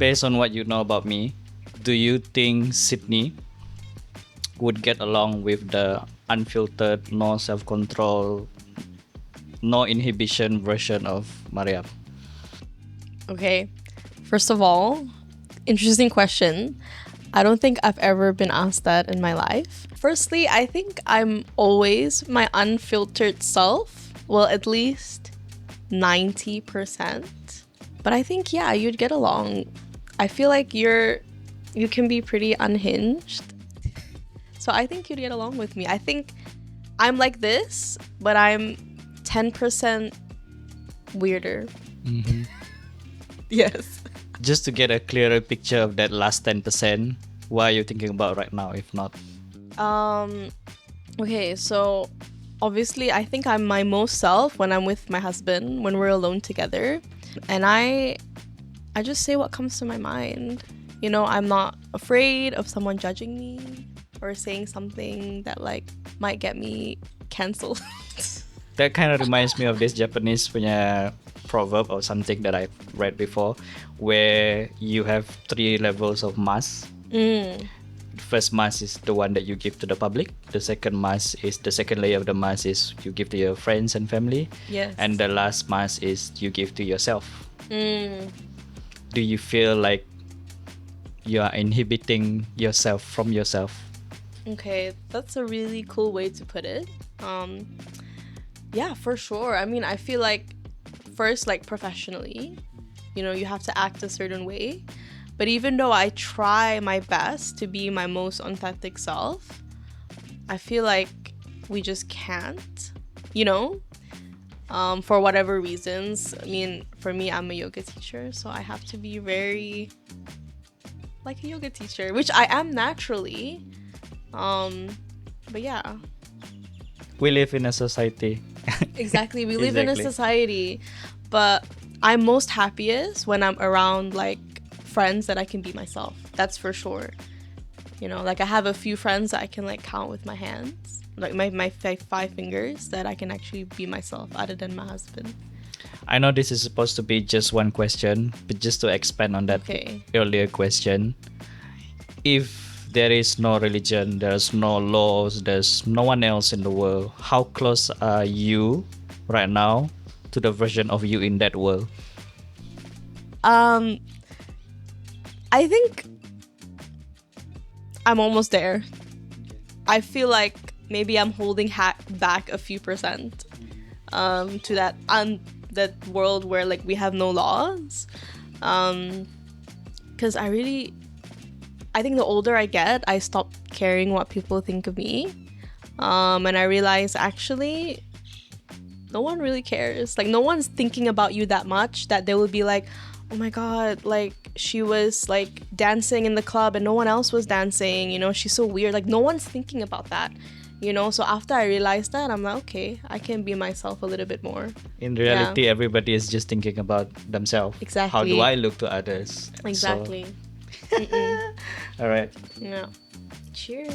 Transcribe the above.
based on what you know about me, do you think Sydney would get along with the unfiltered, no self-control, no inhibition version of Maryam? Okay. First of all, interesting question. I don't think I've ever been asked that in my life. Firstly, I think I'm always my unfiltered self. Well, at least 90%. But I think, yeah, you'd get along. I feel like you can be pretty unhinged. So I think you'd get along with me. I think I'm like this, but I'm 10% weirder. Mm-hmm. Yes. Just to get a clearer picture of that last 10%, what are you thinking about right now, if not? Okay, so obviously I think I'm my most self when I'm with my husband, when we're alone together. And I just say what comes to my mind. You know, I'm not afraid of someone judging me or saying something that like might get me cancelled. That kind of reminds me of this Japanese punya proverb or something that I've read before, where you have 3 levels of mask. The first mask is the one that you give to the public. The second mask is the second layer of the mask is you give to your friends and family. Yes. And the last mask is you give to yourself. Do you feel like you are inhibiting yourself from yourself? Okay, that's a really cool way to put it. Yeah, for sure. I mean, I feel like first, like professionally, you know, you have to act a certain way. But even though I try my best to be my most authentic self, I feel like we just can't, you know, for whatever reasons. I mean, for me, I'm a yoga teacher, so I have to be very like a yoga teacher, which I am naturally. But yeah. We live in a society. Exactly. We live in a Exactly. society. But I'm most happiest when I'm around like friends that I can be myself. That's for sure. You know, like I have a few friends that I can like count with my hands. Like my 5 fingers that I can actually be myself other than my husband. I know this is supposed to be just one question, but just to expand on that earlier question. If there is no religion, there's no laws, there's no one else in the world, how close are you right now to the version of you in that world? I think I'm almost there. I feel like maybe I'm holding back a few percent to that world where like we have no laws. Because I think the older I get, I stop caring what people think of me. And I realize actually no one really cares. Like no one's thinking about you that much that they will be like, oh my god, like she was like dancing in the club and no one else was dancing, you know, she's so weird. Like no one's thinking about that, you know. So after I realized that, I'm like, okay, I can be myself a little bit more. In reality, everybody is just thinking about themselves. Exactly. How do I look to others? Exactly. All right. Yeah. Cheers.